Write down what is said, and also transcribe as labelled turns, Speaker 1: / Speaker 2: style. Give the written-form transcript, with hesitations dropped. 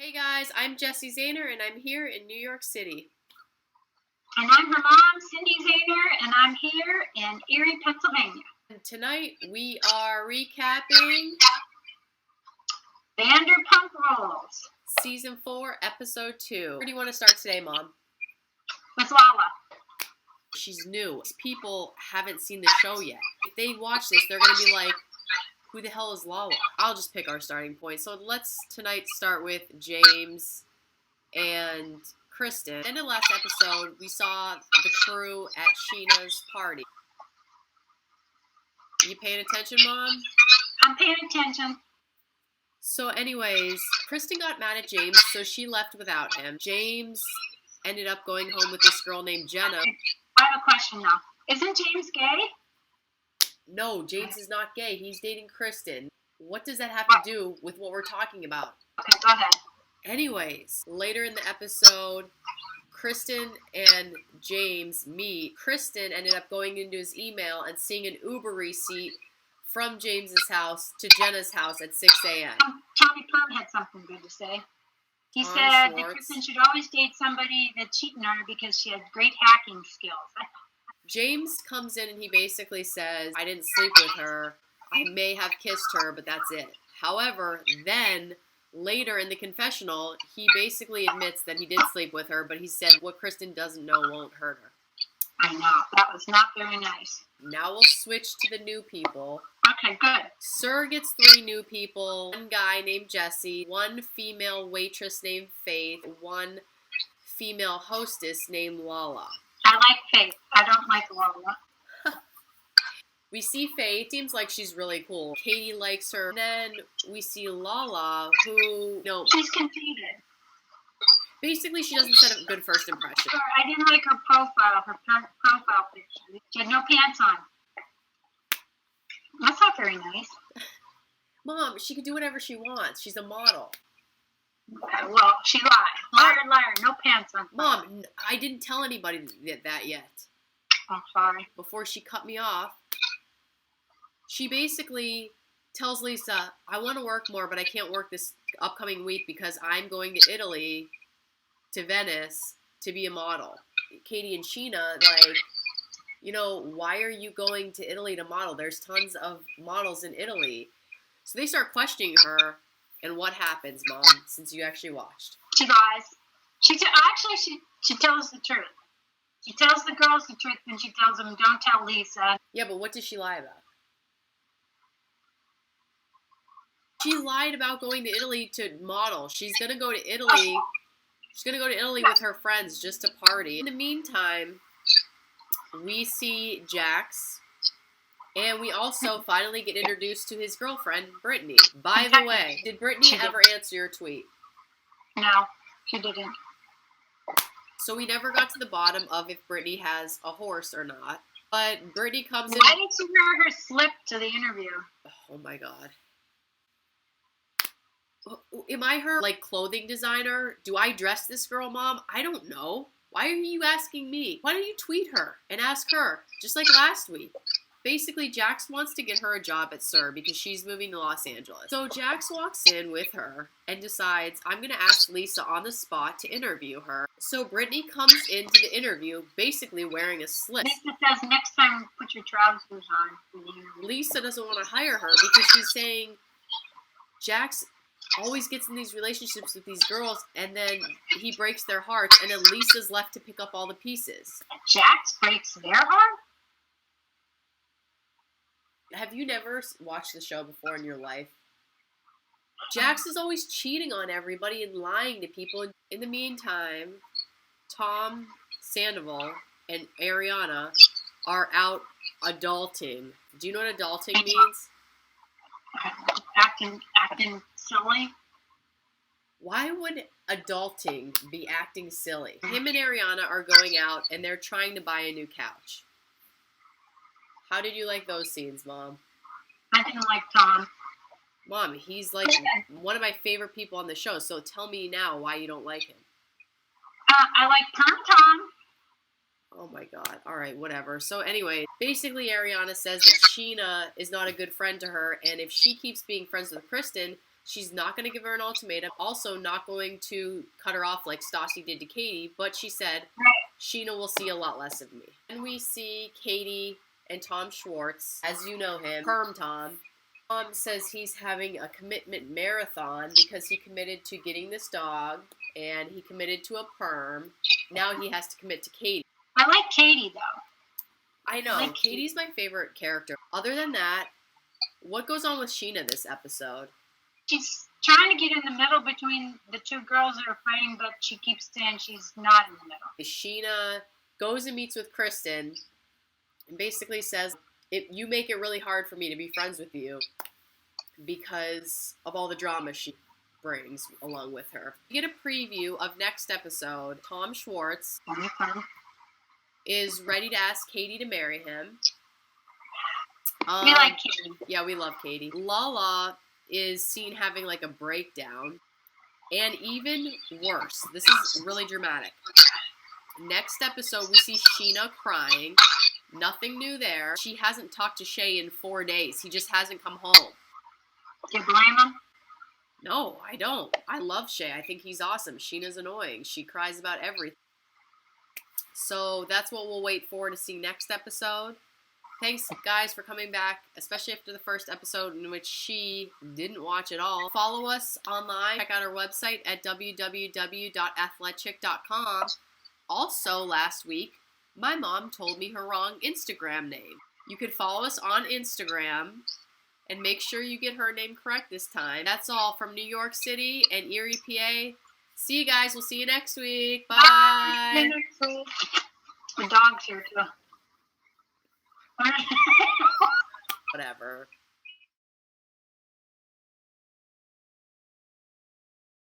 Speaker 1: Hey guys, I'm Jessie Zayner and I'm here in New York City.
Speaker 2: And I'm her mom, Cindy Zayner, and I'm here in Erie, Pennsylvania.
Speaker 1: And tonight we are recapping
Speaker 2: Vanderpump Rules.
Speaker 1: Season 4, Episode 2. Where do you want to start today, Mom?
Speaker 2: With Lala.
Speaker 1: She's new. People haven't seen the show yet. If they watch this, they're going to be like, who the hell is Lala? I'll just pick our starting point. So let's tonight start with James and Kristen. In the last episode, we saw the crew at Sheena's party. You paying attention, Mom?
Speaker 2: I'm paying attention.
Speaker 1: So anyways, Kristen got mad at James, so she left without him. James ended up going home with this girl named Jenna.
Speaker 2: I have a question now. Isn't James gay?
Speaker 1: No, James is not gay. He's dating Kristen. What does that have to do with what we're talking about?
Speaker 2: Okay, go ahead.
Speaker 1: Anyways, later in the episode, Kristen and James meet. Kristen ended up going into his email and seeing an Uber receipt from James's house to Jenna's house at 6 a.m.
Speaker 2: Tommy Plum had something good to say. He said that Kristen should always date somebody that's cheating on her because she has great hacking skills.
Speaker 1: James comes in and he basically says, I didn't sleep with her. I may have kissed her, but that's it. However, then later in the confessional, he basically admits that he did sleep with her, but he said what Kristen doesn't know won't hurt her.
Speaker 2: I know. That was not very nice.
Speaker 1: Now we'll switch to the new people.
Speaker 2: Okay, good.
Speaker 1: Sir gets 3 new people. One guy named Jessie, 1 female waitress named Faith, 1 female hostess named Lala.
Speaker 2: I like Faith. I don't like Lala.
Speaker 1: We see Faith. Seems like she's really cool. Katie likes her. And then we see Lala, who,
Speaker 2: she's conceited.
Speaker 1: Basically, she doesn't set a good first impression.
Speaker 2: I didn't like her profile picture. She had no pants on. That's not very nice.
Speaker 1: Mom, she can do whatever she wants. She's a model.
Speaker 2: Well, she lied. Liar, no pants on.
Speaker 1: Mom, I didn't tell anybody that yet.
Speaker 2: I'm sorry.
Speaker 1: Before she cut me off, she basically tells Lisa, I want to work more, but I can't work this upcoming week because I'm going to Italy, to Venice, to be a model. Katie and Sheena, why are you going to Italy to model? There's tons of models in Italy. So they start questioning her, and what happens, Mom, since you actually watched?
Speaker 2: She lies. She tells the truth. She tells the girls the truth, and she tells them, don't tell Lisa.
Speaker 1: Yeah, but what did she lie about? She lied about going to Italy to model. She's going to go to Italy. She's going to go to Italy with her friends just to party. In the meantime, we see Jax, and we also finally get introduced to his girlfriend, Brittany. By the way, did Brittany ever answer your tweet?
Speaker 2: No, she didn't.
Speaker 1: So we never got to the bottom of if Brittany has a horse or not. But Brittany comes in.
Speaker 2: Why didn't you wear her slip to the interview?
Speaker 1: Oh my God. Am I her, clothing designer? Do I dress this girl, Mom? I don't know. Why are you asking me? Why don't you tweet her and ask her, just like last week? Basically, Jax wants to get her a job at SUR because she's moving to Los Angeles. So Jax walks in with her and decides, I'm going to ask Lisa on the spot to interview her. So Brittany comes into the interview basically wearing a slip.
Speaker 2: Lisa says, next time put your trousers on.
Speaker 1: Lisa doesn't want to hire her because she's saying Jax always gets in these relationships with these girls, and then he breaks their hearts, and then Lisa's left to pick up all the pieces.
Speaker 2: Jax breaks their heart?
Speaker 1: Have you never watched the show before in your life? Jax is always cheating on everybody and lying to people. In the meantime, Tom Sandoval and Ariana are out adulting. Do you know what adulting means?
Speaker 2: Acting silly.
Speaker 1: Why would adulting be acting silly? Him and Ariana are going out and they're trying to buy a new couch. How did you like those scenes, Mom?
Speaker 2: I didn't like Tom.
Speaker 1: Mom, he's one of my favorite people on the show, so tell me now why you don't like him.
Speaker 2: I like Tom.
Speaker 1: Oh my God. All right, whatever. So anyway, basically Ariana says that Sheena is not a good friend to her, and if she keeps being friends with Kristen, She's not going to give her an ultimatum. Also not going to cut her off like Stassi did to Katie. But she said, Scheana will see a lot less of me. And we see Katie and Tom Schwartz, as you know him, Perm Tom. Tom says he's having a commitment marathon because he committed to getting this dog and he committed to a perm. Now he has to commit to Katie.
Speaker 2: I like Katie, though.
Speaker 1: I know. Katie's my favorite character. Other than that, what goes on with Scheana this episode?
Speaker 2: She's trying to get in the middle between the two girls that are fighting, but she keeps saying she's not in the middle.
Speaker 1: Scheana goes and meets with Kristen and basically says, you make it really hard for me to be friends with you because of all the drama she brings along with her. You get a preview of next episode. Tom Schwartz is ready to ask Katie to marry him.
Speaker 2: We like Katie.
Speaker 1: Yeah, we love Katie. Lala is seen having like a breakdown. And even worse, this is really dramatic. Next episode, we see Scheana crying. Nothing new there. She hasn't talked to Shay in 4 days. He just hasn't come home.
Speaker 2: Do you blame him?
Speaker 1: No, I don't. I love Shay. I think he's awesome. Sheena's annoying. She cries about everything. So that's what we'll wait for to see next episode. Thanks, guys, for coming back, especially after the first episode in which she didn't watch at all. Follow us online. Check out our website at www.athletchic.com. Also, last week, my mom told me her wrong Instagram name. You could follow us on Instagram and make sure you get her name correct this time. That's all from New York City and Erie, PA. See you guys. We'll see you next week. Bye.
Speaker 2: Bye. Next week. The dog's here, too.
Speaker 1: Whatever.